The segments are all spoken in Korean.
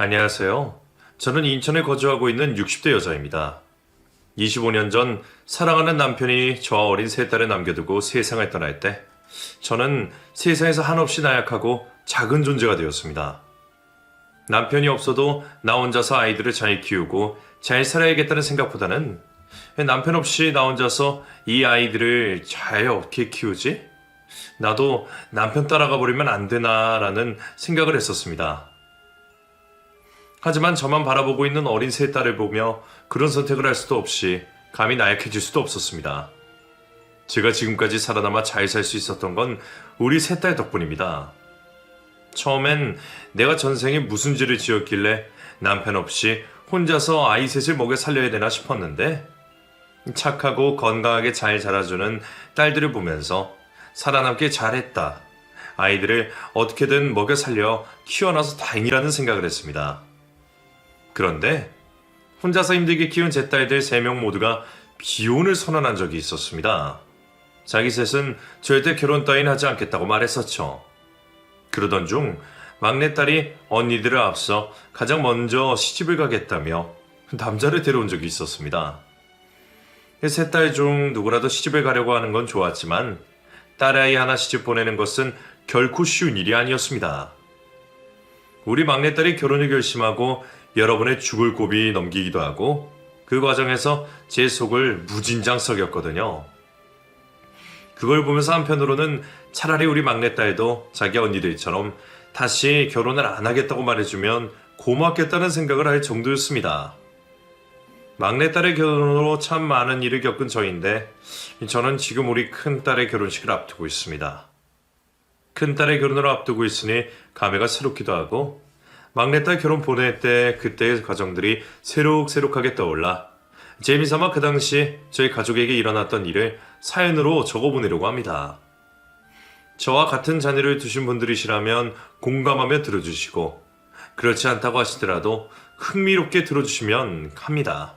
안녕하세요. 저는 인천에 거주하고 있는 60대 여자입니다. 25년 전 사랑하는 남편이 저와 어린 세 딸을 남겨두고 세상을 떠날 때 저는 세상에서 한없이 나약하고 작은 존재가 되었습니다. 남편이 없어도 나 혼자서 아이들을 잘 키우고 잘 살아야겠다는 생각보다는 남편 없이 나 혼자서 이 아이들을 잘 어떻게 키우지? 나도 남편 따라가 버리면 안 되나라는 생각을 했었습니다. 하지만 저만 바라보고 있는 어린 세 딸을 보며 그런 선택을 할 수도 없이 감히 나약해질 수도 없었습니다. 제가 지금까지 살아남아 잘 살 수 있었던 건 우리 세 딸 덕분입니다. 처음엔 내가 전생에 무슨 죄를 지었길래 남편 없이 혼자서 아이 셋을 먹여 살려야 되나 싶었는데 착하고 건강하게 잘 자라주는 딸들을 보면서 살아남길 잘했다. 아이들을 어떻게든 먹여 살려 키워놔서 다행이라는 생각을 했습니다. 그런데 혼자서 힘들게 키운 제 딸들 3명 모두가 비혼을 선언한 적이 있었습니다. 자기 셋은 절대 결혼 따윈 하지 않겠다고 말했었죠. 그러던 중 막내딸이 언니들을 앞서 가장 먼저 시집을 가겠다며 남자를 데려온 적이 있었습니다. 세 딸 중 누구라도 시집을 가려고 하는 건 좋았지만 딸아이 하나 시집 보내는 것은 결코 쉬운 일이 아니었습니다. 우리 막내딸이 결혼을 결심하고 여러 번의 죽을 고비 넘기기도 하고 그 과정에서 제 속을 무진장 썩였거든요. 그걸 보면서 한편으로는 차라리 우리 막내딸도 자기 언니들처럼 다시 결혼을 안 하겠다고 말해주면 고맙겠다는 생각을 할 정도였습니다. 막내딸의 결혼으로 참 많은 일을 겪은 저인데 저는 지금 우리 큰딸의 결혼식을 앞두고 있습니다. 큰딸의 결혼을 앞두고 있으니 감회가 새롭기도 하고 막내딸 결혼 보낼 때 그때의 과정들이 새록새록하게 떠올라 재미삼아 그 당시 저희 가족에게 일어났던 일을 사연으로 적어보내려고 합니다. 저와 같은 자녀를 두신 분들이시라면 공감하며 들어주시고 그렇지 않다고 하시더라도 흥미롭게 들어주시면 합니다.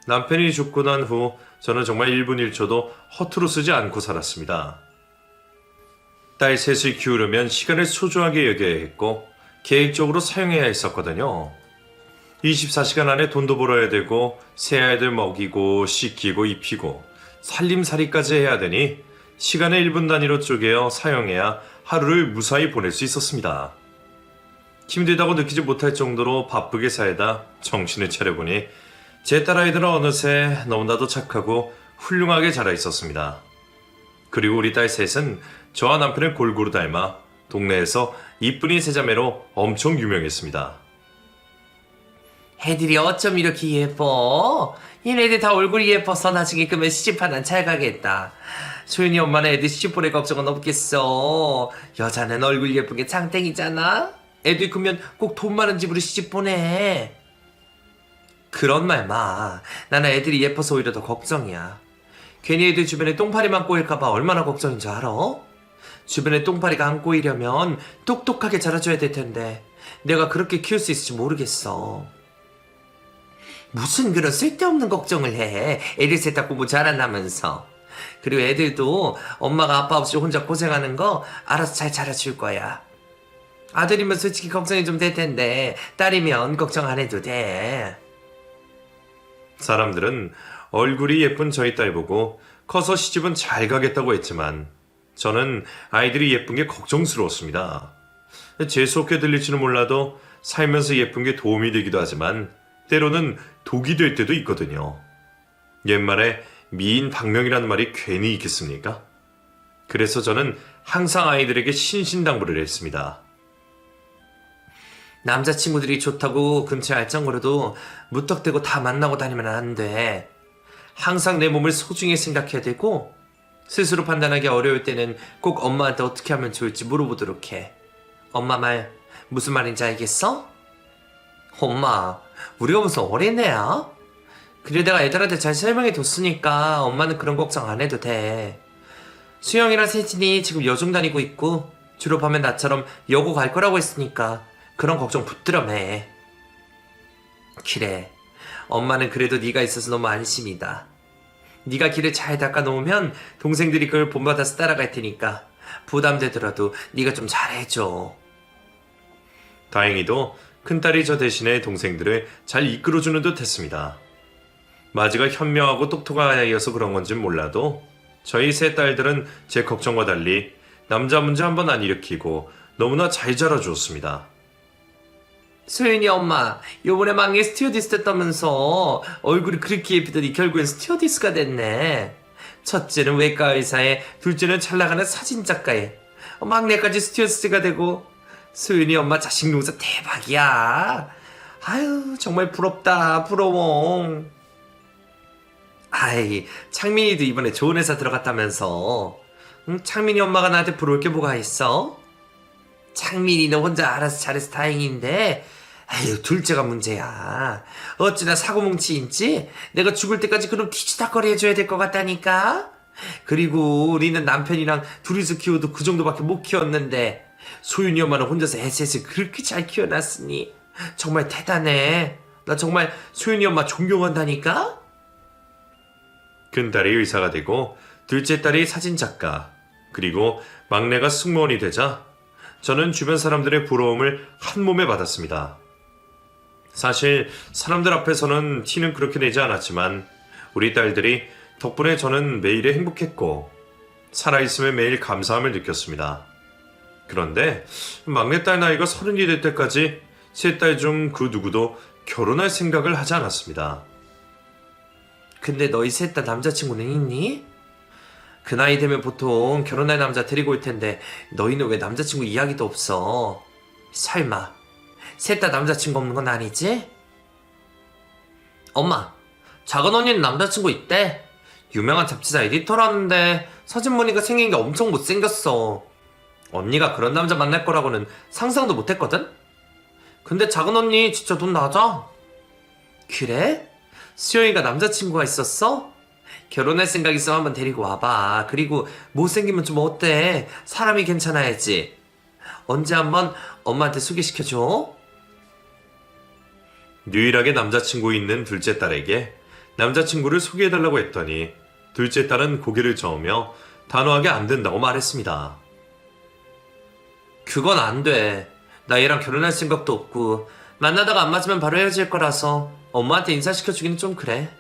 남편이 죽고 난 후 저는 정말 1분 1초도 허투루 쓰지 않고 살았습니다. 딸 셋을 키우려면 시간을 소중하게 여겨야 했고 계획적으로 사용해야 했었거든요. 24시간 안에 돈도 벌어야 되고 새 아이들 먹이고 씻기고 입히고 살림살이까지 해야 되니 시간을 1분 단위로 쪼개어 사용해야 하루를 무사히 보낼 수 있었습니다. 힘들다고 느끼지 못할 정도로 바쁘게 살다 정신을 차려보니 제 딸아이들은 어느새 너무나도 착하고 훌륭하게 자라 있었습니다. 그리고 우리 딸 셋은 저와 남편을 골고루 닮아 동네에서 이쁜이 세자매로 엄청 유명했습니다. 애들이 어쩜 이렇게 예뻐? 얘네들 다 얼굴이 예뻐서 나중에 크면 시집하나 잘 가겠다. 소윤이 엄마는 애들 시집 보낼 걱정은 없겠어. 여자는 얼굴 예쁜 게 장땡이잖아. 애들 크면 꼭 돈 많은 집으로 시집 보내. 그런 말 마. 나는 애들이 예뻐서 오히려 더 걱정이야. 괜히 애들 주변에 똥파리만 꼬일까봐 얼마나 걱정인 줄 알아? 주변에 똥파리가 안 꼬이려면 똑똑하게 자라줘야 될 텐데 내가 그렇게 키울 수 있을지 모르겠어. 무슨 그런 쓸데없는 걱정을 해. 애들 셋 다 공부 잘한다면서. 그리고 애들도 엄마가 아빠 없이 혼자 고생하는 거 알아서 잘 자라줄 거야. 아들이면 솔직히 걱정이 좀 될 텐데 딸이면 걱정 안 해도 돼. 사람들은 얼굴이 예쁜 저희 딸 보고 커서 시집은 잘 가겠다고 했지만 저는 아이들이 예쁜 게 걱정스러웠습니다. 재수없게 들릴지는 몰라도 살면서 예쁜 게 도움이 되기도 하지만 때로는 독이 될 때도 있거든요. 옛말에 미인 박명이라는 말이 괜히 있겠습니까? 그래서 저는 항상 아이들에게 신신당부를 했습니다. 남자친구들이 좋다고 근처에 알짱거려도 무턱대고 다 만나고 다니면 안 돼. 항상 내 몸을 소중히 생각해야 되고 스스로 판단하기 어려울 때는 꼭 엄마한테 어떻게 하면 좋을지 물어보도록 해. 엄마 말 무슨 말인지 알겠어? 엄마, 우리가 무슨 어린애야? 그래 내가 애들한테 잘 설명해 뒀으니까 엄마는 그런 걱정 안 해도 돼. 수영이랑 세진이 지금 여중 다니고 있고 졸업하면 나처럼 여고 갈 거라고 했으니까 그런 걱정 붙들어 매. 그래, 엄마는 그래도 네가 있어서 너무 안심이다. 네가 길을 잘 닦아놓으면 동생들이 그걸 본받아서 따라갈 테니까 부담되더라도 네가 좀 잘해줘. 다행히도 큰딸이 저 대신에 동생들을 잘 이끌어주는 듯 했습니다. 마지가 현명하고 똑똑한 아이여서 그런 건진 몰라도 저희 세 딸들은 제 걱정과 달리 남자 문제 한 번 안 일으키고 너무나 잘 자라주었습니다. 소윤이 엄마, 요번에 막내 스튜어디스 됐다면서 얼굴이 그렇게 예쁘더니 결국엔 스튜어디스가 됐네. 첫째는 외과 의사에, 둘째는 잘 나가는 사진작가에, 막내까지 스튜어디스가 되고. 소윤이 엄마 자식 농사 대박이야. 아유, 정말 부럽다, 부러워. 아이, 창민이도 이번에 좋은 회사 들어갔다면서. 창민이 엄마가 나한테 부러울 게 뭐가 있어? 창민이는 혼자 알아서 잘해서 다행인데, 아유, 둘째가 문제야. 어찌나 사고뭉치인지 내가 죽을 때까지 그럼 뒤치다거리 해줘야 될 것 같다니까. 그리고 우리는 남편이랑 둘이서 키워도 그 정도밖에 못 키웠는데 소윤이 엄마는 혼자서 애셋을 그렇게 잘 키워놨으니 정말 대단해. 나 정말 소윤이 엄마 존경한다니까. 큰딸이 의사가 되고 둘째 딸이 사진작가, 그리고 막내가 승무원이 되자 저는 주변 사람들의 부러움을 한 몸에 받았습니다. 사실 사람들 앞에서는 티는 그렇게 내지 않았지만 우리 딸들이 덕분에 저는 매일에 행복했고 살아있음에 매일 감사함을 느꼈습니다. 그런데 막내딸 나이가 30이 될 때까지 세 딸 중 그 누구도 결혼할 생각을 하지 않았습니다. 근데 너희 셋 다 남자친구는 있니? 그 나이 되면 보통 결혼할 남자 데리고 올 텐데 너희는 왜 남자친구 이야기도 없어? 설마 셋 다 남자친구 없는 건 아니지? 엄마, 작은 언니는 남자친구 있대. 유명한 잡지사 에디터라는데 사진 보니까 생긴 게 엄청 못생겼어. 언니가 그런 남자 만날 거라고는 상상도 못했거든? 근데 작은 언니 진짜 돈 낮아. 그래? 수영이가 남자친구가 있었어? 결혼할 생각 있으면 한번 데리고 와봐. 그리고 못생기면 좀 어때? 사람이 괜찮아야지. 언제 한번 엄마한테 소개시켜줘. 유일하게 남자친구 있는 둘째 딸에게 남자친구를 소개해달라고 했더니 둘째 딸은 고개를 저으며 단호하게 안 된다고 말했습니다. 그건 안 돼. 나 얘랑 결혼할 생각도 없고 만나다가 안 맞으면 바로 헤어질 거라서 엄마한테 인사시켜주기는 좀 그래.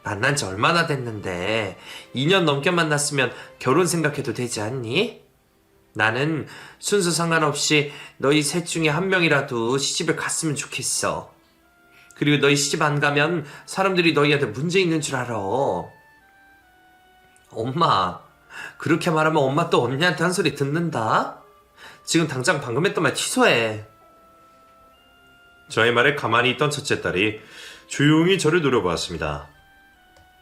만난 지 얼마나 됐는데 2년 넘게 만났으면 결혼 생각해도 되지 않니? 나는 순서 상관없이 너희 셋 중에 한 명이라도 시집을 갔으면 좋겠어. 그리고 너희 시집 안 가면 사람들이 너희한테 문제 있는 줄 알아. 엄마, 그렇게 말하면 엄마 또 언니한테 한 소리 듣는다? 지금 당장 방금 했던 말 취소해. 저의 말에 가만히 있던 첫째 딸이 조용히 저를 노려보았습니다.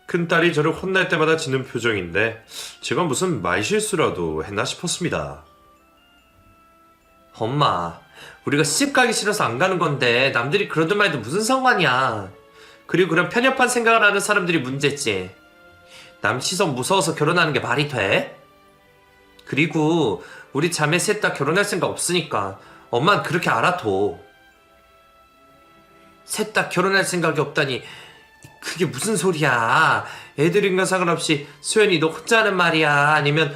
큰딸이 저를 혼날 때마다 짓는 표정인데 제가 무슨 말실수라도 했나 싶었습니다. 엄마, 우리가 시집 가기 싫어서 안 가는 건데 남들이 그러든 말도 무슨 상관이야. 그리고 그런 편협한 생각을 하는 사람들이 문제지. 남 시선 무서워서 결혼하는 게 말이 돼? 그리고 우리 자매 셋 다 결혼할 생각 없으니까 엄마는 그렇게 알아둬. 셋 다 결혼할 생각이 없다니 그게 무슨 소리야. 애들인가 상관없이 수연이 너 혼자 하는 말이야? 아니면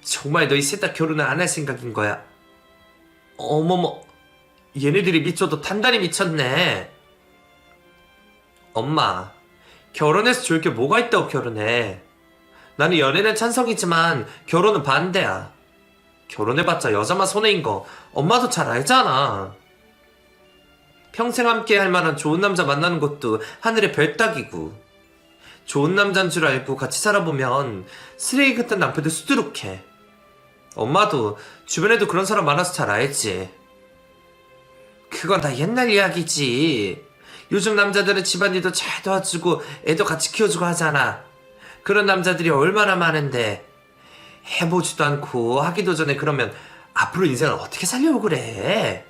정말 너희 셋 다 결혼을 안 할 생각인 거야? 어머머, 얘네들이 미쳐도 단단히 미쳤네. 엄마, 결혼해서 좋을 게 뭐가 있다고 결혼해. 나는 연애는 찬성이지만 결혼은 반대야. 결혼해봤자 여자만 손해인 거 엄마도 잘 알잖아. 평생 함께 할 만한 좋은 남자 만나는 것도 하늘의 별 따기고, 좋은 남자인 줄 알고 같이 살아보면 쓰레기 같은 남편도 수두룩해. 엄마도 주변에도 그런 사람 많아서 잘 알지. 그건 다 옛날 이야기지. 요즘 남자들은 집안일도 잘 도와주고 애도 같이 키워주고 하잖아. 그런 남자들이 얼마나 많은데 해보지도 않고 하기도 전에 그러면 앞으로 인생을 어떻게 살려고 그래.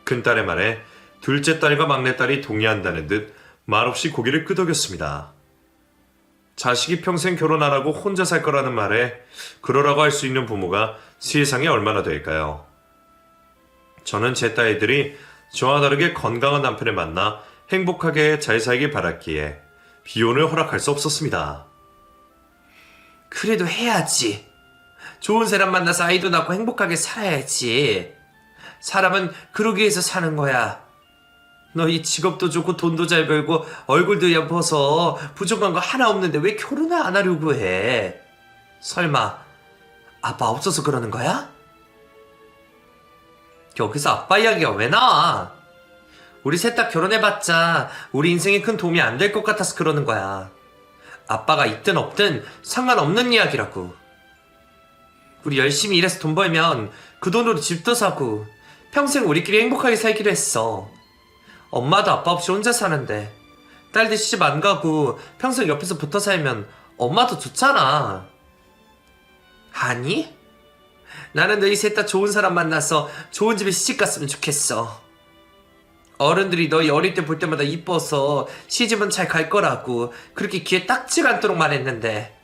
큰딸의 말에 둘째 딸과 막내딸이 동의한다는 듯 말없이 고개를 끄덕였습니다. 자식이 평생 결혼 안 하고 혼자 살 거라는 말에 그러라고 할 수 있는 부모가 세상에 얼마나 될까요? 저는 제 딸들이 저와 다르게 건강한 남편을 만나 행복하게 잘 살길 바랐기에 비혼을 허락할 수 없었습니다. 그래도 해야지. 좋은 사람 만나서 아이도 낳고 행복하게 살아야지. 사람은 그러기 위해서 사는 거야. 너희 직업도 좋고 돈도 잘 벌고 얼굴도 예뻐서 부족한 거 하나 없는데 왜 결혼을 안 하려고 해? 설마 아빠 없어서 그러는 거야? 여기서 아빠 이야기가 왜 나와? 우리 셋 다 결혼해봤자 우리 인생에 큰 도움이 안 될 것 같아서 그러는 거야. 아빠가 있든 없든 상관없는 이야기라고. 우리 열심히 일해서 돈 벌면 그 돈으로 집도 사고 평생 우리끼리 행복하게 살기로 했어. 엄마도 아빠 없이 혼자 사는데 딸들 시집 안 가고 평생 옆에서 붙어 살면 엄마도 좋잖아. 아니? 나는 너희 셋 다 좋은 사람 만나서 좋은 집에 시집 갔으면 좋겠어. 어른들이 너희 어릴 때 볼 때마다 이뻐서 시집은 잘 갈 거라고 그렇게 귀에 딱지가 않도록 말했는데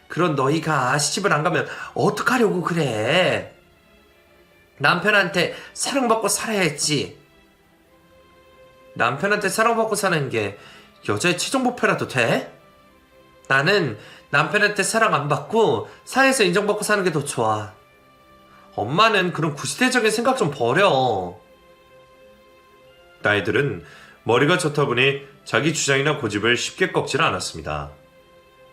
그런 너희가 시집을 안 가면 어떡하려고 그래? 남편한테 사랑받고 살아야지. 남편한테 사랑받고 사는 게 여자의 최종 목표라도 돼? 나는 남편한테 사랑 안 받고 사회에서 인정받고 사는 게 더 좋아. 엄마는 그런 구시대적인 생각 좀 버려. 딸들은 머리가 좋다 보니 자기 주장이나 고집을 쉽게 꺾질 않았습니다.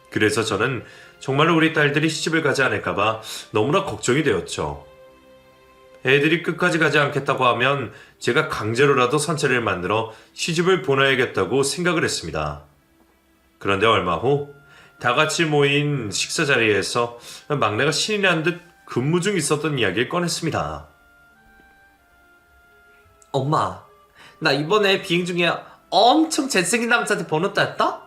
그래서 저는 정말로 우리 딸들이 시집을 가지 않을까봐 너무나 걱정이 되었죠. 애들이 끝까지 가지 않겠다고 하면 제가 강제로라도 선체를 만들어 시집을 보내야겠다고 생각을 했습니다. 그런데 얼마 후 다 같이 모인 식사 자리에서 막내가 신이 난 듯 근무 중 있었던 이야기를 꺼냈습니다. 엄마, 나 이번에 비행 중에 엄청 잘생긴 남자한테 번호 땄다?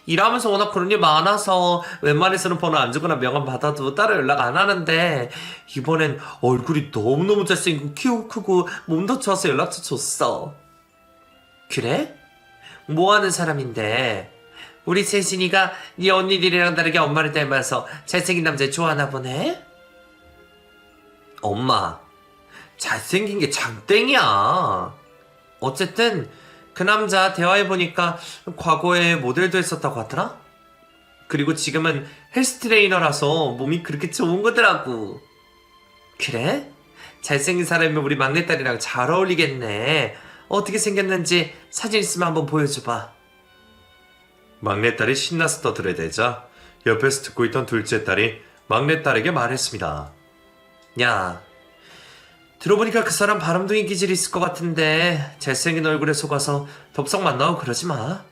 일하면서 워낙 그런 일 많아서 웬만해서는 번호 안 주거나 명함 받아도 따로 연락 안 하는데 이번엔 얼굴이 너무너무 잘생기고 키도 크고 몸도 좋아서 연락처 줬어. 그래? 뭐하는 사람인데? 우리 세신이가 네 언니들이랑 다르게 엄마를 닮아서 잘생긴 남자 좋아하나 보네? 엄마, 잘생긴 게 장땡이야. 어쨌든 그 남자 대화해보니까 과거에 모델도 했었다고 하더라? 그리고 지금은 헬스 트레이너라서 몸이 그렇게 좋은 거더라고. 그래? 잘생긴 사람이면 우리 막내딸이랑 잘 어울리겠네. 어떻게 생겼는지 사진 있으면 한번 보여줘봐. 막내딸이 신나서 떠들어대자 옆에서 듣고 있던 둘째 딸이 막내딸에게 말했습니다. 야, 들어보니까 그 사람 바람둥이 기질이 있을 것 같은데 잘생긴 얼굴에 속아서 덥석 만나고 그러지 마.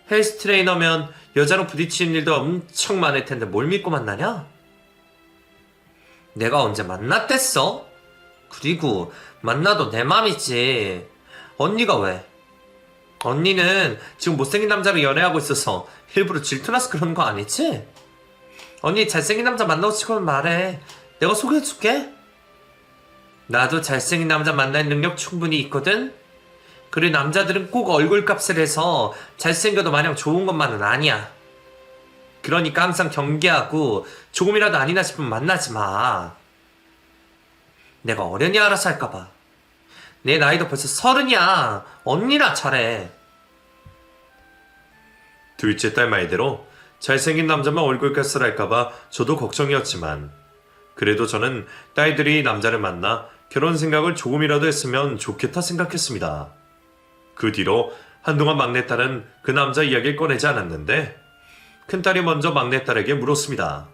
헬스 트레이너면 여자랑 부딪히는 일도 엄청 많을 텐데 뭘 믿고 만나냐? 내가 언제 만났댔어? 그리고 만나도 내 맘이지. 언니가 왜? 언니는 지금 못생긴 남자랑 연애하고 있어서 일부러 질투나서 그러는 거 아니지? 언니 잘생긴 남자 만나고 싶으면 말해. 내가 소개해줄게. 나도 잘생긴 남자 만날 능력 충분히 있거든? 그리고 남자들은 꼭 얼굴값을 해서 잘생겨도 마냥 좋은 것만은 아니야. 그러니까 항상 경계하고 조금이라도 아니나 싶으면 만나지 마. 내가 어련히 알아서 할까봐. 내 나이도 벌써 30이야. 언니나 잘해. 둘째 딸 말대로 잘생긴 남자만 얼굴값을 할까봐 저도 걱정이었지만 그래도 저는 딸들이 남자를 만나 결혼 생각을 조금이라도 했으면 좋겠다 생각했습니다. 그 뒤로 한동안 막내딸은 그 남자 이야기를 꺼내지 않았는데 큰딸이 먼저 막내딸에게 물었습니다.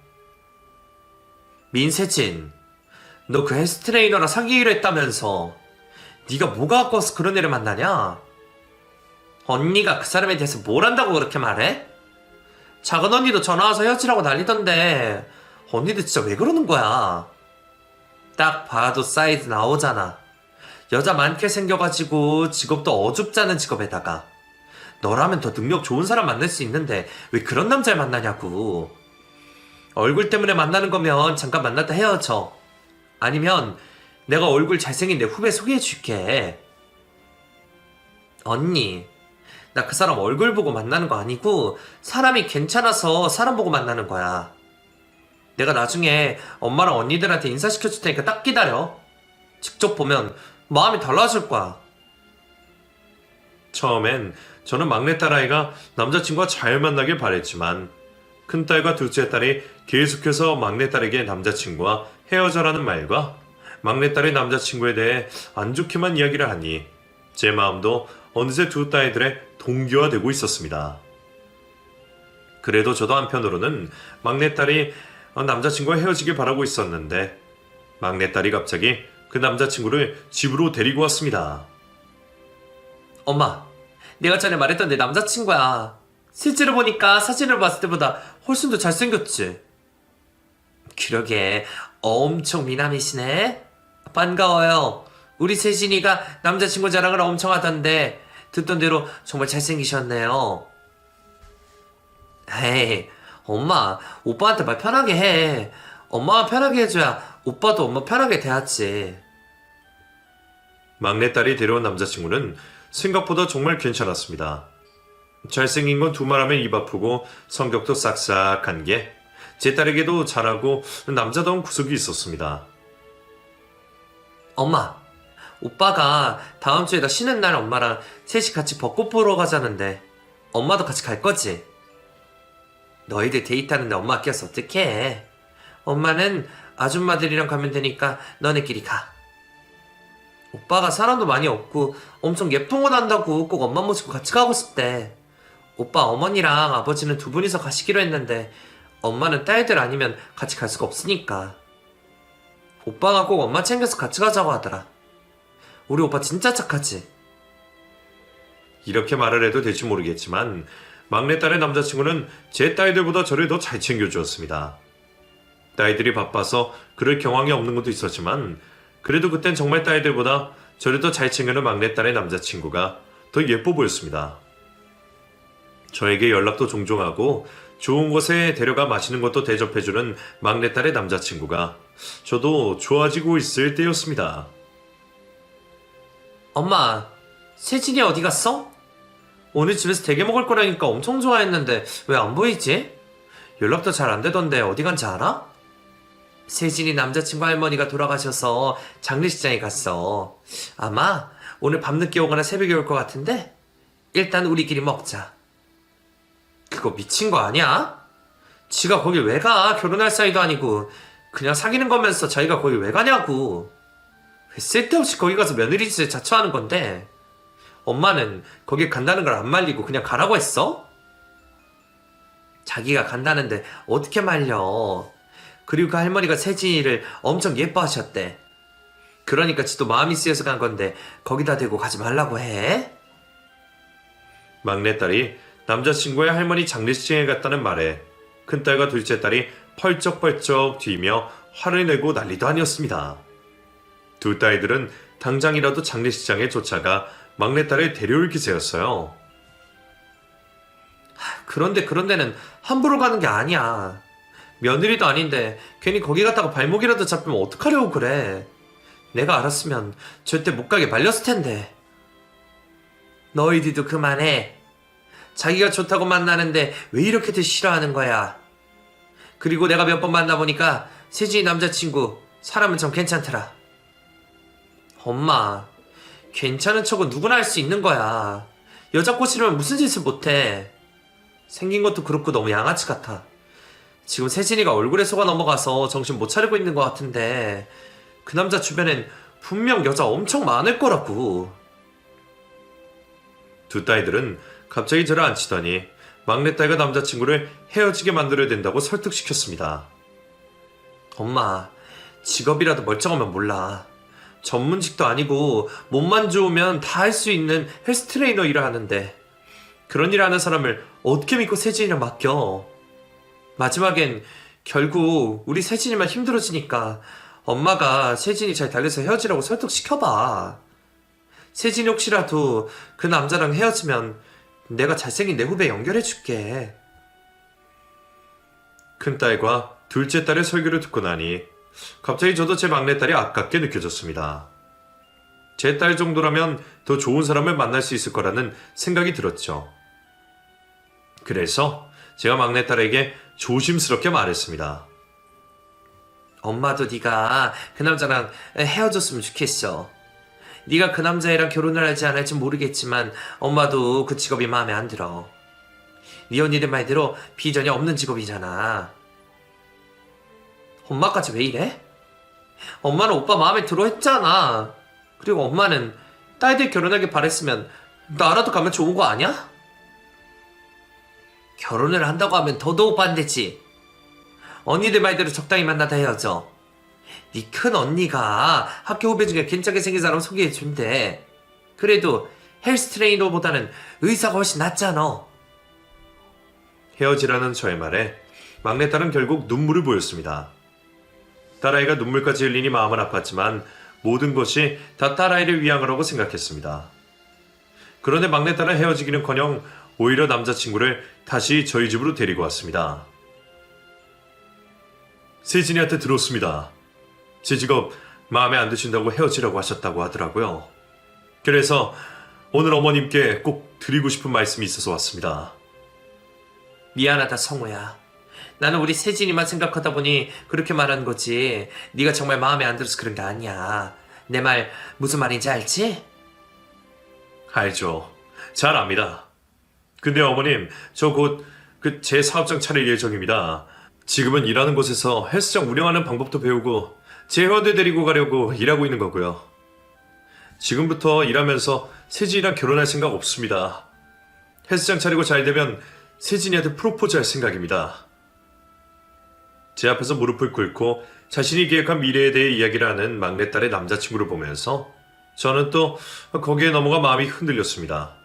민세진, 너 그 헬스 트레이너랑 사귀기로 했다면서 네가 뭐가 아까워서 그런 애를 만나냐? 언니가 그 사람에 대해서 뭘 안다고 그렇게 말해? 작은 언니도 전화와서 헤어지라고 난리던데 언니들 진짜 왜 그러는 거야? 딱 봐도 사이즈 나오잖아. 여자 많게 생겨가지고 직업도 어줍잖은 직업에다가 너라면 더 능력 좋은 사람 만날 수 있는데 왜 그런 남자를 만나냐고. 얼굴 때문에 만나는 거면 잠깐 만났다 헤어져. 아니면 내가 얼굴 잘생긴 내 후배 소개해줄게. 언니, 나 그 사람 얼굴 보고 만나는 거 아니고 사람이 괜찮아서 사람 보고 만나는 거야. 내가 나중에 엄마랑 언니들한테 인사시켜줄 테니까 딱 기다려. 직접 보면 마음이 달라질 거야. 처음엔 저는 막내딸 아이가 남자친구와 잘 만나길 바랬지만 큰딸과 둘째 딸이 계속해서 막내딸에게 남자친구와 헤어져라는 말과 막내딸의 남자친구에 대해 안 좋게만 이야기를 하니 제 마음도 어느새 두 딸들의 동기화되고 있었습니다. 그래도 저도 한편으로는 막내딸이 남자친구와 헤어지길 바라고 있었는데 막내딸이 갑자기 그 남자친구를 집으로 데리고 왔습니다. 엄마, 내가 전에 말했던 내 남자친구야. 실제로 보니까 사진을 봤을 때보다 훨씬 더 잘생겼지? 그러게, 엄청 미남이시네? 반가워요. 우리 세진이가 남자친구 자랑을 엄청 하던데 듣던 대로 정말 잘생기셨네요. 에이, 엄마, 오빠한테 말 편하게 해. 엄마가 편하게 해줘야 오빠도 엄마 편하게 대하지. 막내딸이 데려온 남자친구는 생각보다 정말 괜찮았습니다. 잘생긴 건 두말하면 입 아프고 성격도 싹싹한 게 제 딸에게도 잘하고 남자다운 구석이 있었습니다. 엄마, 오빠가 다음 주에다 쉬는 날 엄마랑 셋이 같이 벚꽃 보러 가자는데 엄마도 같이 갈 거지? 너희들 데이트하는데 엄마 끼어서 어떡해? 엄마는 아줌마들이랑 가면 되니까 너네끼리 가. 오빠가 사람도 많이 없고 엄청 예쁜 거 난다고 꼭 엄마 모시고 같이 가고 싶대. 오빠 어머니랑 아버지는 두 분이서 가시기로 했는데 엄마는 딸들 아니면 같이 갈 수가 없으니까. 오빠가 꼭 엄마 챙겨서 같이 가자고 하더라. 우리 오빠 진짜 착하지? 이렇게 말을 해도 될지 모르겠지만 막내딸의 남자친구는 제 딸들보다 저를 더 잘 챙겨주었습니다. 딸들이 바빠서 그럴 경황이 없는 것도 있었지만 그래도 그땐 정말 딸들보다 저를 더 잘 챙겨는 막내딸의 남자친구가 더 예뻐 보였습니다. 저에게 연락도 종종 하고 좋은 곳에 데려가 마시는 것도 대접해주는 막내딸의 남자친구가 저도 좋아지고 있을 때였습니다. 엄마, 세진이 어디 갔어? 오늘 집에서 되게 먹을 거라니까 엄청 좋아했는데 왜 안 보이지? 연락도 잘 안 되던데 어디 간지 알아? 세진이 남자친구 할머니가 돌아가셔서 장례식장에 갔어. 아마 오늘 밤늦게 오거나 새벽에 올 것 같은데 일단 우리끼리 먹자. 그거 미친 거 아니야? 지가 거길 왜 가? 결혼할 사이도 아니고 그냥 사귀는 거면서 자기가 거길 왜 가냐고. 왜 쓸데없이 거기 가서 며느리 짓에 자처하는 건데. 엄마는 거길 간다는 걸 안 말리고 그냥 가라고 했어? 자기가 간다는데 어떻게 말려. 그리고 그 할머니가 세진이를 엄청 예뻐하셨대. 그러니까 지도 마음이 쓰여서 간 건데 거기다 대고 가지 말라고 해? 막내딸이 남자친구의 할머니 장례식장에 갔다는 말에 큰딸과 둘째 딸이 펄쩍펄쩍 뛰며 화를 내고 난리도 아니었습니다. 두 딸들은 당장이라도 장례식장에 쫓아가 막내딸을 데려올 기세였어요. 그런 데는 함부로 가는 게 아니야. 며느리도 아닌데 괜히 거기 갔다가 발목이라도 잡히면 어떡하려고 그래. 내가 알았으면 절대 못 가게 말렸을 텐데. 너희들도 그만해. 자기가 좋다고 만나는데 왜 이렇게들 싫어하는 거야. 그리고 내가 몇 번 만나보니까 세진이 남자친구 사람은 참 괜찮더라. 엄마, 괜찮은 척은 누구나 할 수 있는 거야. 여자 꼬시려면 무슨 짓을 못해. 생긴 것도 그렇고 너무 양아치 같아. 지금 세진이가 얼굴에 속아 넘어가서 정신 못 차리고 있는 것 같은데 그 남자 주변엔 분명 여자 엄청 많을 거라고. 두 딸들은 갑자기 저를 앉히더니 막내딸과 남자친구를 헤어지게 만들어야 된다고 설득시켰습니다. 엄마, 직업이라도 멀쩡하면 몰라. 전문직도 아니고 몸만 좋으면 다 할 수 있는 헬스 트레이너 일을 하는데 그런 일 하는 사람을 어떻게 믿고 세진이랑 맡겨. 마지막엔 결국 우리 세진이만 힘들어지니까 엄마가 세진이 잘 달래서 헤어지라고 설득시켜봐. 세진이 혹시라도 그 남자랑 헤어지면 내가 잘생긴 내 후배 연결해줄게. 큰딸과 둘째 딸의 설교를 듣고 나니 갑자기 저도 제 막내딸이 아깝게 느껴졌습니다. 제 딸 정도라면 더 좋은 사람을 만날 수 있을 거라는 생각이 들었죠. 그래서 제가 막내딸에게 조심스럽게 말했습니다. 엄마도 네가 그 남자랑 헤어졌으면 좋겠어. 네가 그 남자애랑 결혼을 할지 안 할지 모르겠지만 엄마도 그 직업이 마음에 안 들어. 네 언니들 말대로 비전이 없는 직업이잖아. 엄마까지 왜 이래? 엄마는 오빠 마음에 들어 했잖아. 그리고 엄마는 딸들 결혼하길 바랬으면 나라도 가면 좋은 거 아니야? 결혼을 한다고 하면 더더욱 반대지. 언니들 말대로 적당히 만나다 헤어져. 네 큰 언니가 학교 후배 중에 괜찮게 생긴 사람 소개해준대. 그래도 헬스 트레이너보다는 의사가 훨씬 낫잖아. 헤어지라는 저의 말에 막내딸은 결국 눈물을 보였습니다. 딸아이가 눈물까지 흘리니 마음은 아팠지만 모든 것이 다 딸아이를 위한 거라고 생각했습니다. 그런데 막내딸은 헤어지기는커녕 오히려 남자친구를 다시 저희 집으로 데리고 왔습니다. 세진이한테 들었습니다. 제 직업 마음에 안 드신다고 헤어지라고 하셨다고 하더라고요. 그래서 오늘 어머님께 꼭 드리고 싶은 말씀이 있어서 왔습니다. 미안하다 성우야. 나는 우리 세진이만 생각하다 보니 그렇게 말한 거지. 네가 정말 마음에 안 들어서 그런 게 아니야. 내 말 무슨 말인지 알지? 알죠. 잘 압니다. 근데 어머님, 저 곧 제 사업장 차릴 예정입니다. 지금은 일하는 곳에서 헬스장 운영하는 방법도 배우고 제 회원들 데리고 가려고 일하고 있는 거고요. 지금부터 일하면서 세진이랑 결혼할 생각 없습니다. 헬스장 차리고 잘 되면 세진이한테 프로포즈 할 생각입니다. 제 앞에서 무릎을 꿇고 자신이 계획한 미래에 대해 이야기를 하는 막내딸의 남자친구를 보면서 저는 또 거기에 넘어가 마음이 흔들렸습니다.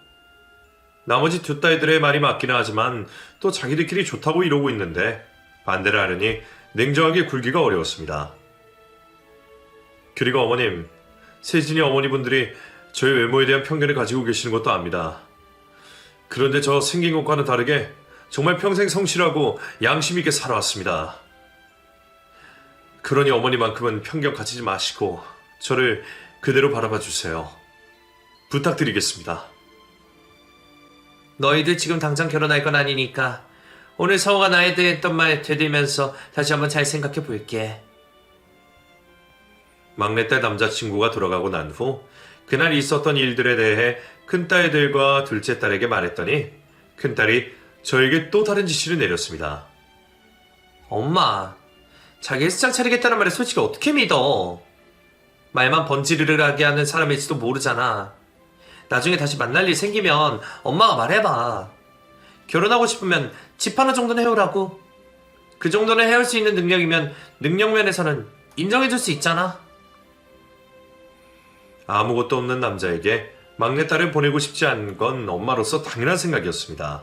나머지 두 딸들의 말이 맞기는 하지만 또 자기들끼리 좋다고 이러고 있는데 반대를 하려니 냉정하게 굴기가 어려웠습니다. 그리고 어머님, 세진이 어머니분들이 저의 외모에 대한 편견을 가지고 계시는 것도 압니다. 그런데 저 생긴 것과는 다르게 정말 평생 성실하고 양심 있게 살아왔습니다. 그러니 어머니만큼은 편견 가지지 마시고 저를 그대로 바라봐 주세요. 부탁드리겠습니다. 너희들 지금 당장 결혼할 건 아니니까 오늘 성우가 나에 대해 했던 말 되들면서 다시 한번 잘 생각해 볼게. 막내딸 남자친구가 돌아가고 난 후 그날 있었던 일들에 대해 큰딸들과 둘째딸에게 말했더니 큰딸이 저에게 또 다른 지시를 내렸습니다. 엄마, 자기 헬스장 차리겠다는 말에 솔직히 어떻게 믿어? 말만 번지르르하게 하는 사람일지도 모르잖아. 나중에 다시 만날 일 생기면 엄마가 말해봐. 결혼하고 싶으면 집 하나 정도는 해오라고. 그 정도는 해올 수 있는 능력이면 능력면에서는 인정해줄 수 있잖아. 아무것도 없는 남자에게 막내딸을 보내고 싶지 않은 건 엄마로서 당연한 생각이었습니다.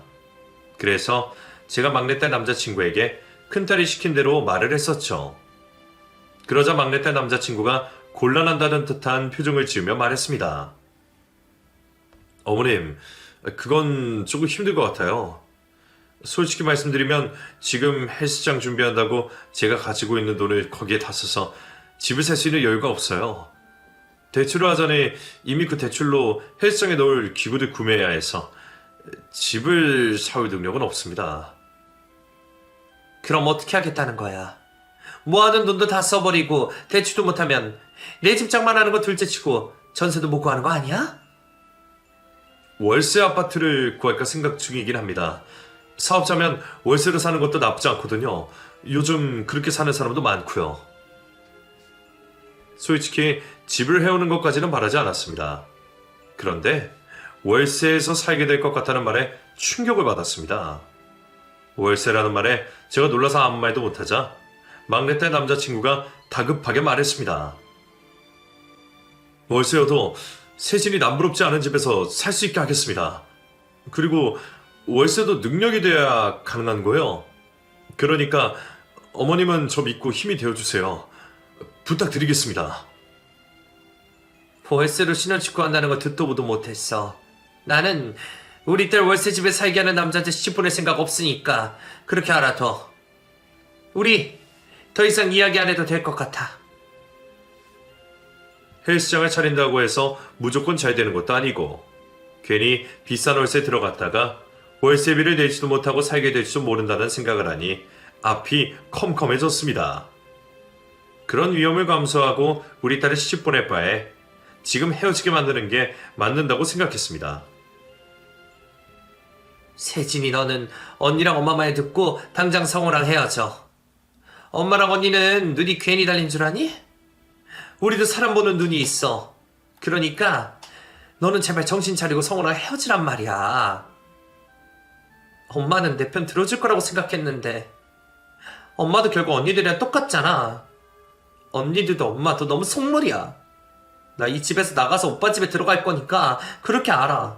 그래서 제가 막내딸 남자친구에게 큰딸이 시킨 대로 말을 했었죠. 그러자 막내딸 남자친구가 곤란한다는 듯한 표정을 지으며 말했습니다. 어머님, 그건 조금 힘들 것 같아요. 솔직히 말씀드리면 지금 헬스장 준비한다고 제가 가지고 있는 돈을 거기에 다 써서 집을 살 수 있는 여유가 없어요. 대출을 하자니 이미 그 대출로 헬스장에 넣을 기구들 구매해야 해서 집을 사올 능력은 없습니다. 그럼 어떻게 하겠다는 거야? 모아둔 돈도 다 써버리고 대출도 못하면 내 집장만 하는 거 둘째치고 전세도 못 구하는 거 아니야? 월세 아파트를 구할까 생각 중이긴 합니다. 사업자면 월세로 사는 것도 나쁘지 않거든요. 요즘 그렇게 사는 사람도 많고요. 솔직히 집을 해오는 것까지는 바라지 않았습니다. 그런데 월세에서 살게 될 것 같다는 말에 충격을 받았습니다. 월세라는 말에 제가 놀라서 아무 말도 못하자 막내딸 남자친구가 다급하게 말했습니다. 월세여도 세진이 남부럽지 않은 집에서 살 수 있게 하겠습니다. 그리고 월세도 능력이 돼야 가능한 거예요. 그러니까 어머님은 저 믿고 힘이 되어주세요. 부탁드리겠습니다. 월세로 신혼집구 한다는 거 듣도 보도 못했어. 나는 우리 딸 월세집에 살게 하는 남자한테 시집 보낼 생각 없으니까 그렇게 알아둬. 우리 더 이상 이야기 안 해도 될 것 같아. 헬스장을 차린다고 해서 무조건 잘 되는 것도 아니고 괜히 비싼 월세 들어갔다가 월세비를 내지도 못하고 살게 될지도 모른다는 생각을 하니 앞이 컴컴해졌습니다. 그런 위험을 감수하고 우리 딸을 시집 보낼 바에 지금 헤어지게 만드는 게 맞는다고 생각했습니다. 세진이 너는 언니랑 엄마 말 듣고 당장 성우랑 헤어져. 엄마랑 언니는 눈이 괜히 달린 줄 아니? 우리도 사람 보는 눈이 있어. 그러니까 너는 제발 정신 차리고 성우랑 헤어지란 말이야. 엄마는 내 편 들어줄 거라고 생각했는데 엄마도 결국 언니들이랑 똑같잖아. 언니들도 엄마도 너무 속물이야. 나 이 집에서 나가서 오빠 집에 들어갈 거니까 그렇게 알아.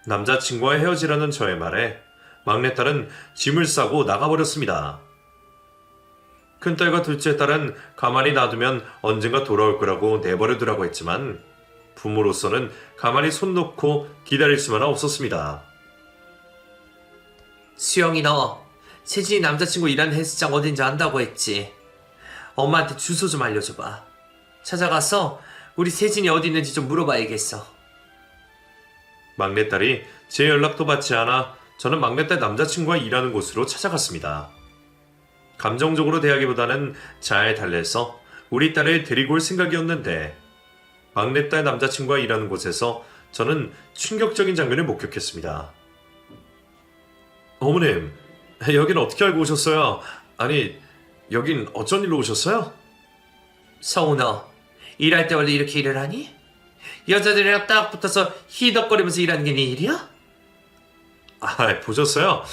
남자친구와 헤어지라는 저의 말에 막내딸은 짐을 싸고 나가버렸습니다. 큰딸과 둘째 딸은 가만히 놔두면 언젠가 돌아올 거라고 내버려두라고 했지만 부모로서는 가만히 손 놓고 기다릴 수만은 없었습니다. 수영이 너 세진이 남자친구 일하는 헬스장 어딘지 안다고 했지. 엄마한테 주소 좀 알려줘봐. 찾아가서 우리 세진이 어디 있는지 좀 물어봐야겠어. 막내딸이 제 연락도 받지 않아 저는 막내딸 남자친구가 일하는 곳으로 찾아갔습니다. 감정적으로 대하기보다는 잘 달래서 우리 딸을 데리고 올 생각이었는데 막내딸 남자친구가 일하는 곳에서 저는 충격적인 장면을 목격했습니다. 어머님, 여긴 어떻게 알고 오셨어요? 아니, 여긴 어쩐 일로 오셨어요? 성우 너 일할 때 원래 이렇게 일을 하니? 여자들이랑 딱 붙어서 히덕거리면서 일하는 게 네 일이야? 아, 보셨어요?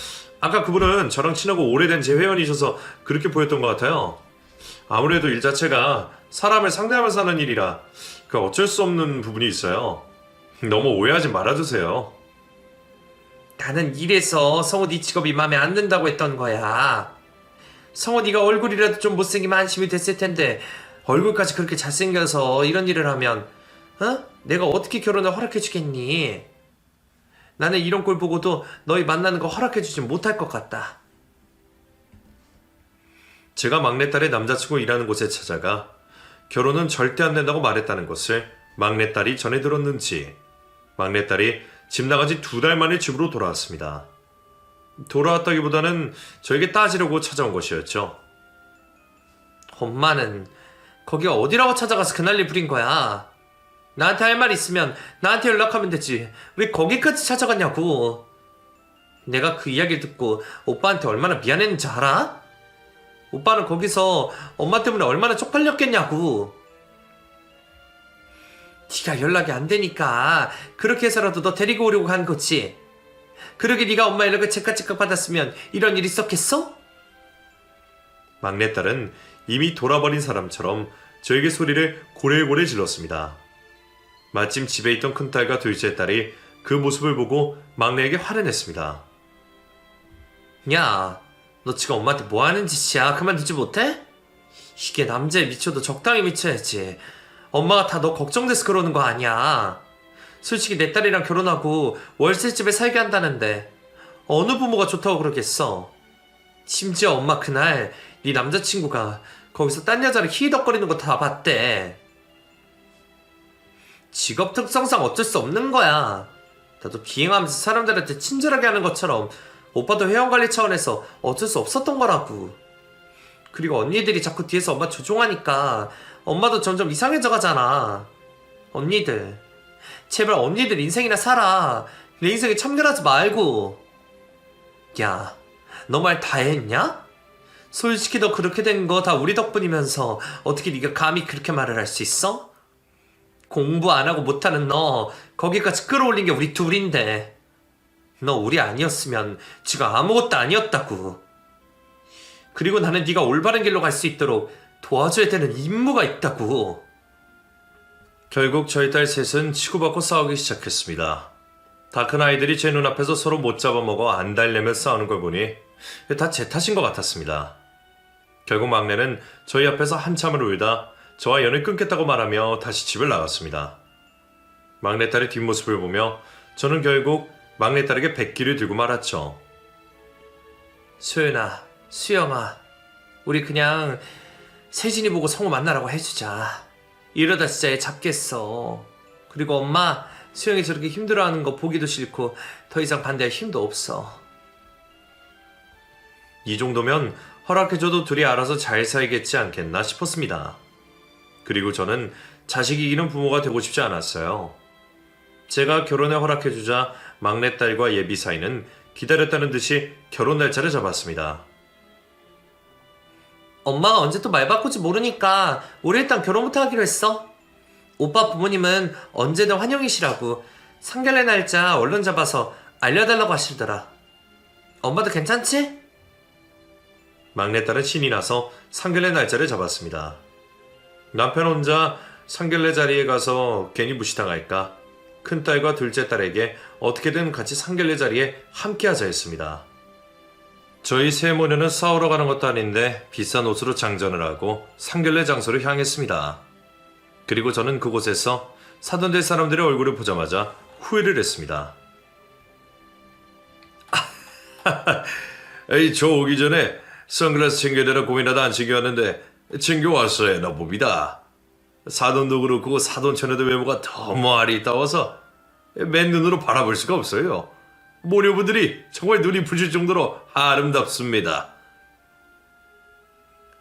아까 그분은 저랑 친하고 오래된 제 회원이셔서 그렇게 보였던 것 같아요. 아무래도 일 자체가 사람을 상대하면서 하는 일이라 그 어쩔 수 없는 부분이 있어요. 너무 오해하지 말아주세요. 나는 이래서 성우 네 직업이 마음에 안 든다고 했던 거야. 성우 네가 얼굴이라도 좀 못생기면 안심이 됐을 텐데 얼굴까지 그렇게 잘생겨서 이런 일을 하면 내가 어떻게 결혼을 허락해주겠니? 나는 이런 꼴 보고도 너희 만나는 거 허락해주지 못할 것 같다. 제가 막내딸의 남자친구 일하는 곳에 찾아가 결혼은 절대 안 된다고 말했다는 것을 막내딸이 전해 들었는지 막내딸이 집 나간 지 2달 만에 집으로 돌아왔습니다. 돌아왔다기보다는 저에게 따지려고 찾아온 것이었죠. 엄마는 거기 어디라고 찾아가서 그 난리 부린 거야. 나한테 할 말 있으면 나한테 연락하면 되지. 왜 거기까지 찾아갔냐고. 내가 그 이야기를 듣고 오빠한테 얼마나 미안했는지 알아? 오빠는 거기서 엄마 때문에 얼마나 쪽팔렸겠냐고. 네가 연락이 안 되니까 그렇게 해서라도 너 데리고 오려고 한 거지. 그러게 네가 엄마 연락을 제깍제깍 받았으면 이런 일이 있었겠어? 막내딸은 이미 돌아버린 사람처럼 저에게 소리를 고래고래 질렀습니다. 마침 집에 있던 큰딸과 둘째 딸이 그 모습을 보고 막내에게 화를 냈습니다. 야, 너 지금 엄마한테 뭐 하는 짓이야? 그만두지 못해? 이게 남자에 미쳐도 적당히 미쳐야지. 엄마가 다 너 걱정돼서 그러는 거 아니야. 솔직히 내 딸이랑 결혼하고 월세집에 살게 한다는데 어느 부모가 좋다고 그러겠어. 심지어 엄마 그날 네 남자친구가 거기서 딴 여자를 히덕거리는 거 다 봤대. 직업 특성상 어쩔 수 없는 거야. 나도 비행하면서 사람들한테 친절하게 하는 것처럼 오빠도 회원관리 차원에서 어쩔 수 없었던 거라고. 그리고 언니들이 자꾸 뒤에서 엄마 조종하니까 엄마도 점점 이상해져 가잖아. 언니들, 제발 언니들 인생이나 살아. 내 인생에 참견하지 말고. 야, 너 말 다 했냐? 솔직히 너 그렇게 된 거 다 우리 덕분이면서 어떻게 네가 감히 그렇게 말을 할 수 있어? 공부 안 하고 못하는 너 거기까지 끌어올린 게 우리 둘인데 너 우리 아니었으면 지금 아무것도 아니었다고. 그리고 나는 네가 올바른 길로 갈 수 있도록 도와줘야 되는 임무가 있다고. 결국 저희 딸 셋은 치고받고 싸우기 시작했습니다. 다 큰 아이들이 제 눈앞에서 서로 못 잡아먹어 안달내며 싸우는 걸 보니 다 제 탓인 것 같았습니다. 결국 막내는 저희 앞에서 한참을 울다 저와 연을 끊겠다고 말하며 다시 집을 나갔습니다. 막내딸의 뒷모습을 보며 저는 결국 막내딸에게 백기를 들고 말았죠. 소연아, 수영아, 우리 그냥 세진이 보고 성우 만나라고 해주자. 이러다 진짜 얘 잡겠어. 그리고 엄마, 수영이 저렇게 힘들어하는 거 보기도 싫고 더 이상 반대할 힘도 없어. 이 정도면 허락해줘도 둘이 알아서 잘 살겠지 않겠나 싶었습니다. 그리고 저는 자식 이기는 부모가 되고 싶지 않았어요. 제가 결혼에 허락해주자 막내딸과 예비 사이는 기다렸다는 듯이 결혼 날짜를 잡았습니다. 엄마가 언제 또 말 바꿀지 모르니까 우리 일단 결혼부터 하기로 했어. 오빠 부모님은 언제든 환영이시라고 상견례 날짜 얼른 잡아서 알려달라고 하시더라. 엄마도 괜찮지? 막내딸은 신이 나서 상견례 날짜를 잡았습니다. 남편 혼자 상견례 자리에 가서 괜히 무시당할까 큰딸과 둘째 딸에게 어떻게든 같이 상견례 자리에 함께하자 했습니다. 저희 세모녀는 싸우러 가는 것도 아닌데 비싼 옷으로 장전을 하고 상견례 장소로 향했습니다. 그리고 저는 그곳에서 사돈될 사람들의 얼굴을 보자마자 후회를 했습니다. 에이, 저 오기 전에 선글라스 챙겨내라 고민하다 안 챙겨왔는데 챙겨왔어야 나 봅니다. 사돈도 그렇고 사돈처녀도 외모가 너무 아리따워서 맨눈으로 바라볼 수가 없어요. 모녀분들이 정말 눈이 부실 정도로 아름답습니다.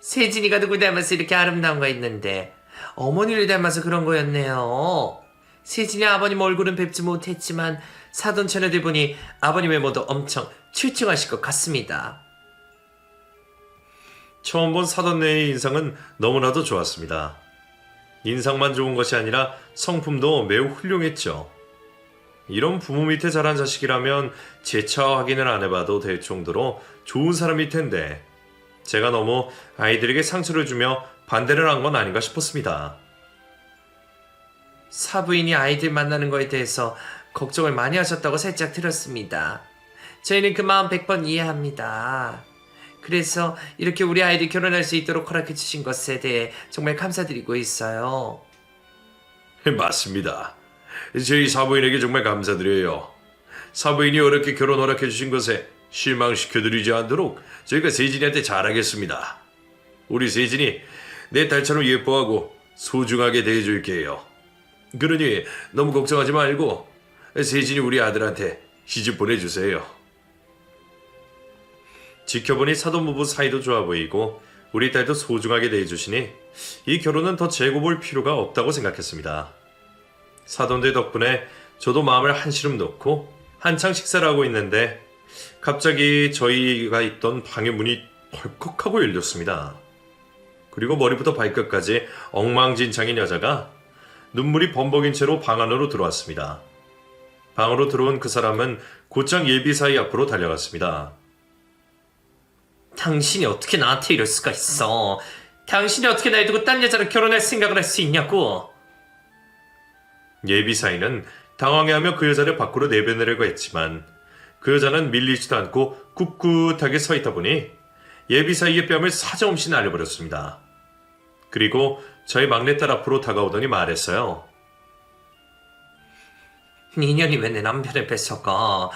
세진이가 누굴 닮아서 이렇게 아름다운 거 있는데 어머니를 닮아서 그런 거였네요. 세진이 아버님 얼굴은 뵙지 못했지만 사돈 처녀들 보니 아버님 외모도 엄청 출중하실 것 같습니다. 처음 본 사돈네의 인상은 너무나도 좋았습니다. 인상만 좋은 것이 아니라 성품도 매우 훌륭했죠. 이런 부모 밑에 자란 자식이라면 재차 확인을 안 해봐도 될 정도로 좋은 사람일 텐데 제가 너무 아이들에게 상처를 주며 반대를 한 건 아닌가 싶었습니다. 사부인이 아이들 만나는 거에 대해서 걱정을 많이 하셨다고 살짝 들었습니다. 저희는 그 마음 100번 이해합니다. 그래서 이렇게 우리 아이들이 결혼할 수 있도록 허락해 주신 것에 대해 정말 감사드리고 있어요. 맞습니다. 저희 사부인에게 정말 감사드려요. 사부인이 어렵게 결혼 허락해 주신 것에 실망시켜드리지 않도록 저희가 세진이한테 잘하겠습니다. 우리 세진이 내 딸처럼 예뻐하고 소중하게 대해줄게요. 그러니 너무 걱정하지 말고 세진이 우리 아들한테 시집 보내주세요. 지켜보니 사돈부부 사이도 좋아 보이고 우리 딸도 소중하게 대해주시니 이 결혼은 더 재고 볼 필요가 없다고 생각했습니다. 사돈들 덕분에 저도 마음을 한시름 놓고 한창 식사를 하고 있는데 갑자기 저희가 있던 방의 문이 덜컥하고 열렸습니다. 그리고 머리부터 발끝까지 엉망진창인 여자가 눈물이 범벅인 채로 방 안으로 들어왔습니다. 방으로 들어온 그 사람은 곧장 예비사위 앞으로 달려갔습니다. 당신이 어떻게 나한테 이럴 수가 있어? 당신이 어떻게 날 두고 딴 여자랑 결혼할 생각을 할 수 있냐고? 예비사위는 당황해하며 그 여자를 밖으로 내보내려고 했지만 그 여자는 밀리지도 않고 꿋꿋하게 서 있다 보니 예비사위의 뺨을 사정없이 날려버렸습니다. 그리고 저희 막내딸 앞으로 다가오더니 말했어요. 니년이 왜 내 남편을 뺏어가?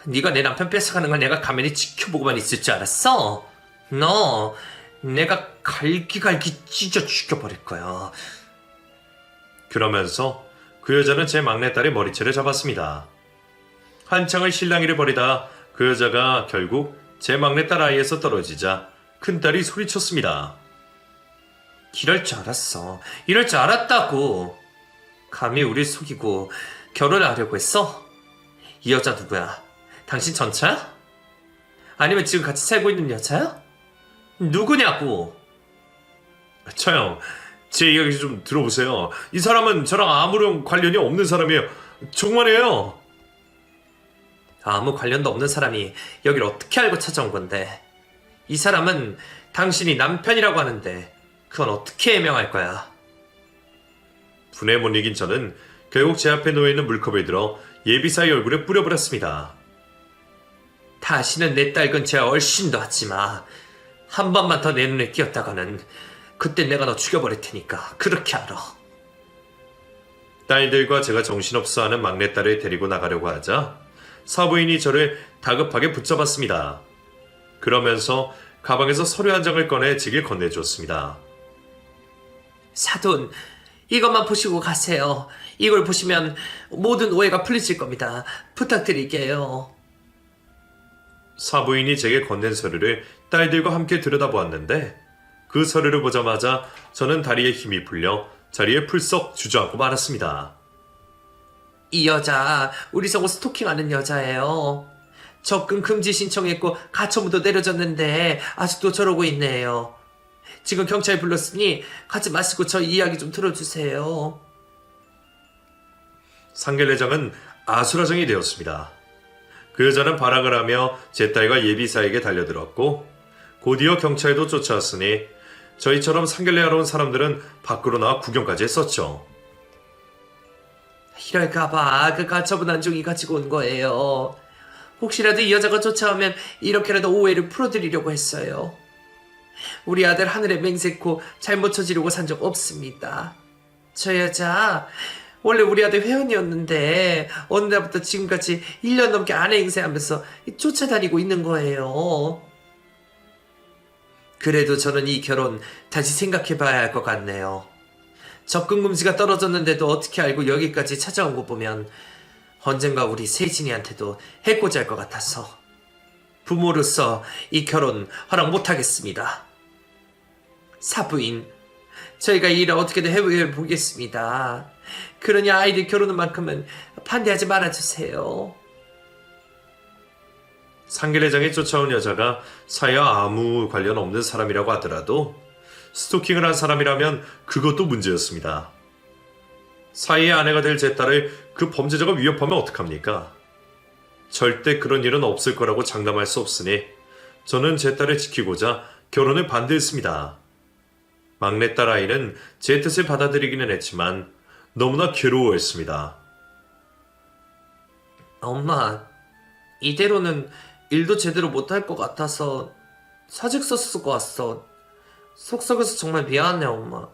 네가 내 남편 뺏어가는 걸 내가 가만히 지켜보고만 있을 줄 알았어? 너 내가 갈기갈기 찢어 죽여버릴 거야. 그러면서 그 여자는 제 막내딸의 머리채를 잡았습니다. 한창을 실랑이를 벌이다 그 여자가 결국 제 막내딸 아이에서 떨어지자 큰딸이 소리쳤습니다. 이럴 줄 알았어. 이럴 줄 알았다고. 감히 우릴 속이고 결혼을 하려고 했어? 이 여자 누구야? 당신 전차야? 아니면 지금 같이 살고 있는 여자야? 누구냐고? 형, 제 이야기 좀 들어보세요. 이 사람은 저랑 아무런 관련이 없는 사람이에요. 정말이에요. 아무 관련도 없는 사람이 여길 어떻게 알고 찾아온 건데? 이 사람은 당신이 남편이라고 하는데 그건 어떻게 해명할 거야? 분에 못 이긴 저는 결국 제 앞에 놓여있는 물컵을 들어 예비사위 얼굴에 뿌려버렸습니다. 다시는 내 딸 근처에 얼씬도 하지 마. 한 번만 더 내 눈에 띄었다가는 그때 내가 너 죽여버릴 테니까 그렇게 알아. 딸들과 제가 정신없어하는 막내딸을 데리고 나가려고 하자 사부인이 저를 다급하게 붙잡았습니다. 그러면서 가방에서 서류 한 장을 꺼내 제게 건네주었습니다. 사돈, 이것만 보시고 가세요. 이걸 보시면 모든 오해가 풀리실 겁니다. 부탁드릴게요. 사부인이 제게 건넨 서류를 딸들과 함께 들여다보았는데 그 서류를 보자마자 저는 다리에 힘이 풀려 자리에 풀썩 주저앉고 말았습니다. 이 여자 우리 성우 스토킹하는 여자예요. 접근 금지 신청했고 가처분도 내려졌는데 아직도 저러고 있네요. 지금 경찰 불렀으니 가지 마시고 저 이야기 좀 들어주세요. 상견례장은 아수라장이 되었습니다. 그 여자는 발악을 하며 제 딸과 예비사에게 달려들었고 곧이어 경찰도 쫓아왔으니 저희처럼 상견례하러 온 사람들은 밖으로 나와 구경까지 했었죠. 이럴까봐 그 가처분 안종이 가지고 온 거예요. 혹시라도 이 여자가 쫓아오면 이렇게라도 오해를 풀어드리려고 했어요. 우리 아들 하늘에 맹세코 잘못 쳐지려고 산 적 없습니다. 저 여자 원래 우리 아들 회원이었는데 어느 날부터 지금까지 1년 넘게 아내 행세하면서 쫓아다니고 있는 거예요. 그래도 저는 이 결혼 다시 생각해봐야 할 것 같네요. 접근 금지가 떨어졌는데도 어떻게 알고 여기까지 찾아온 거 보면 언젠가 우리 세진이한테도 해코지 할 것 같아서 부모로서 이 결혼 허락 못하겠습니다. 사부인, 저희가 이 일을 어떻게든 해보게 보겠습니다. 그러니 아이들 결혼한 만큼은 반대하지 말아주세요. 상견례장에 쫓아온 여자가 사이와 아무 관련 없는 사람이라고 하더라도 스토킹을 한 사람이라면 그것도 문제였습니다. 사이의 아내가 될 제 딸을 그 범죄자가 위협하면 어떡합니까? 절대 그런 일은 없을 거라고 장담할 수 없으니 저는 제 딸을 지키고자 결혼을 반대했습니다. 막내딸 아이는 제 뜻을 받아들이기는 했지만 너무나 괴로워했습니다. 엄마, 이대로는 일도 제대로 못할 것 같아서 사직서 쓰고 왔어. 속썩여서 정말 미안해, 엄마.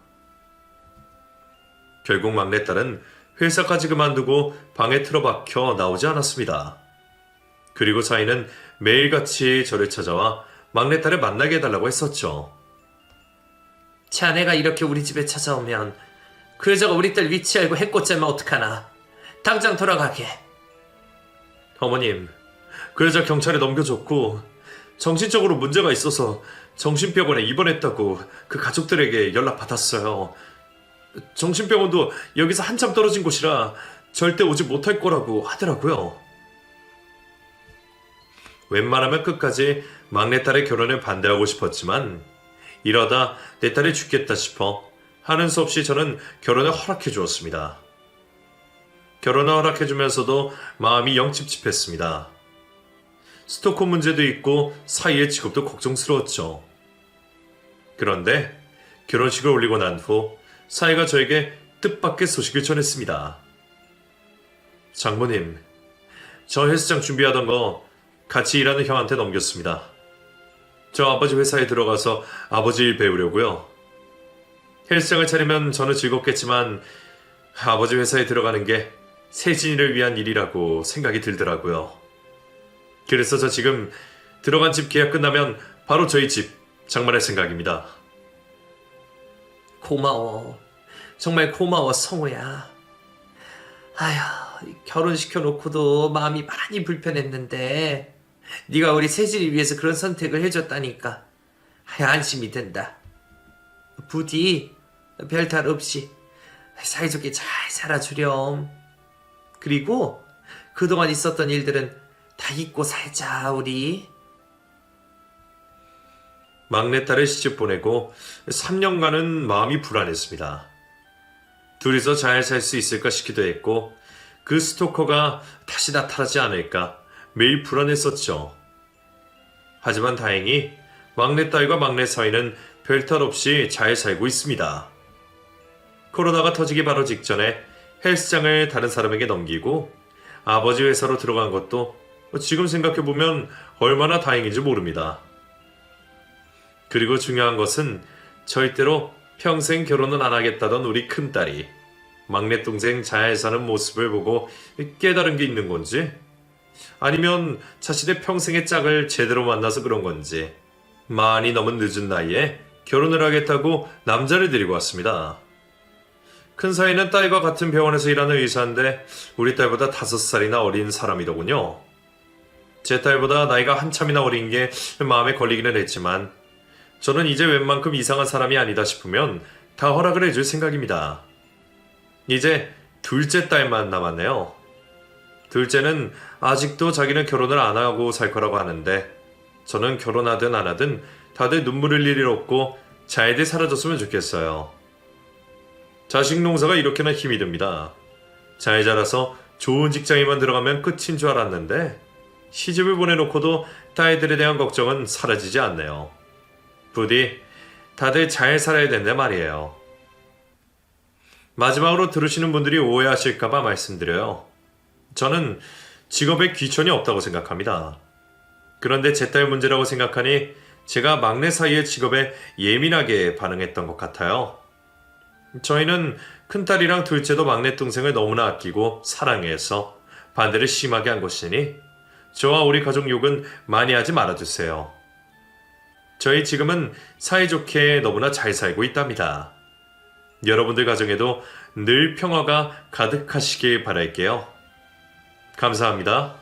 결국 막내딸은 회사까지 그만두고 방에 틀어박혀 나오지 않았습니다. 그리고 사이는 매일같이 저를 찾아와 막내딸을 만나게 해달라고 했었죠. 자네가 이렇게 우리 집에 찾아오면 그 여자가 우리 딸 위치 알고 해코지하면 어떡하나. 당장 돌아가게. 어머님, 그 여자 경찰에 넘겨줬고 정신적으로 문제가 있어서 정신병원에 입원했다고 그 가족들에게 연락받았어요. 정신병원도 여기서 한참 떨어진 곳이라 절대 오지 못할 거라고 하더라고요. 웬만하면 끝까지 막내딸의 결혼에 반대하고 싶었지만 이러다 내 딸이 죽겠다 싶어 하는 수 없이 저는 결혼을 허락해 주었습니다. 결혼을 허락해 주면서도 마음이 영 찝찝했습니다. 스토커 문제도 있고 사이의 직업도 걱정스러웠죠. 그런데 결혼식을 올리고 난 후 사이가 저에게 뜻밖의 소식을 전했습니다. 장모님, 저 헬스장 준비하던 거 같이 일하는 형한테 넘겼습니다. 저 아버지 회사에 들어가서 아버지 일 배우려고요. 헬스장을 차리면 저는 즐겁겠지만 아버지 회사에 들어가는 게 세진이를 위한 일이라고 생각이 들더라고요. 그래서 저 지금 들어간 집 계약 끝나면 바로 저희 집 장만할 생각입니다. 고마워. 정말 고마워, 성우야. 아휴, 결혼시켜놓고도 마음이 많이 불편했는데 네가 우리 세진이 위해서 그런 선택을 해줬다니까 안심이 된다. 부디 별탈 없이 사이좋게 잘 살아주렴. 그리고 그동안 있었던 일들은 다 잊고 살자, 우리. 막내딸을 시집 보내고 3년간은 마음이 불안했습니다. 둘이서 잘 살 수 있을까 싶기도 했고 그 스토커가 다시 나타나지 않을까 매일 불안했었죠. 하지만 다행히 막내딸과 막내 사이는 별탈 없이 잘 살고 있습니다. 코로나가 터지기 바로 직전에 헬스장을 다른 사람에게 넘기고 아버지 회사로 들어간 것도 지금 생각해보면 얼마나 다행인지 모릅니다. 그리고 중요한 것은 절대로 평생 결혼은 안 하겠다던 우리 큰딸이 막내 동생 잘 사는 모습을 보고 깨달은 게 있는 건지 아니면 자신의 평생의 짝을 제대로 만나서 그런 건지 많이 넘은 늦은 나이에 결혼을 하겠다고 남자를 데리고 왔습니다. 큰 사이는 딸과 같은 병원에서 일하는 의사인데 우리 딸보다 5살이나 어린 사람이더군요. 제 딸보다 나이가 한참이나 어린 게 마음에 걸리기는 했지만 저는 이제 웬만큼 이상한 사람이 아니다 싶으면 다 허락을 해줄 생각입니다. 이제 둘째 딸만 남았네요. 둘째는 아직도 자기는 결혼을 안 하고 살 거라고 하는데 저는 결혼하든 안 하든 다들 눈물 흘릴 일 없고 잘들 사라졌으면 좋겠어요. 자식 농사가 이렇게나 힘이 듭니다. 잘 자라서 좋은 직장에만 들어가면 끝인 줄 알았는데 시집을 보내놓고도 딸들에 대한 걱정은 사라지지 않네요. 부디 다들 잘 살아야 된다 말이에요. 마지막으로 들으시는 분들이 오해하실까봐 말씀드려요. 저는 직업에 귀천이 없다고 생각합니다. 그런데 제 딸 문제라고 생각하니 제가 막내 사이의 직업에 예민하게 반응했던 것 같아요. 저희는 큰딸이랑 둘째도 막내 동생을 너무나 아끼고 사랑해서 반대를 심하게 한 것이니 저와 우리 가족 욕은 많이 하지 말아주세요. 저희 지금은 사이좋게 너무나 잘 살고 있답니다. 여러분들 가정에도 늘 평화가 가득하시길 바랄게요. 감사합니다.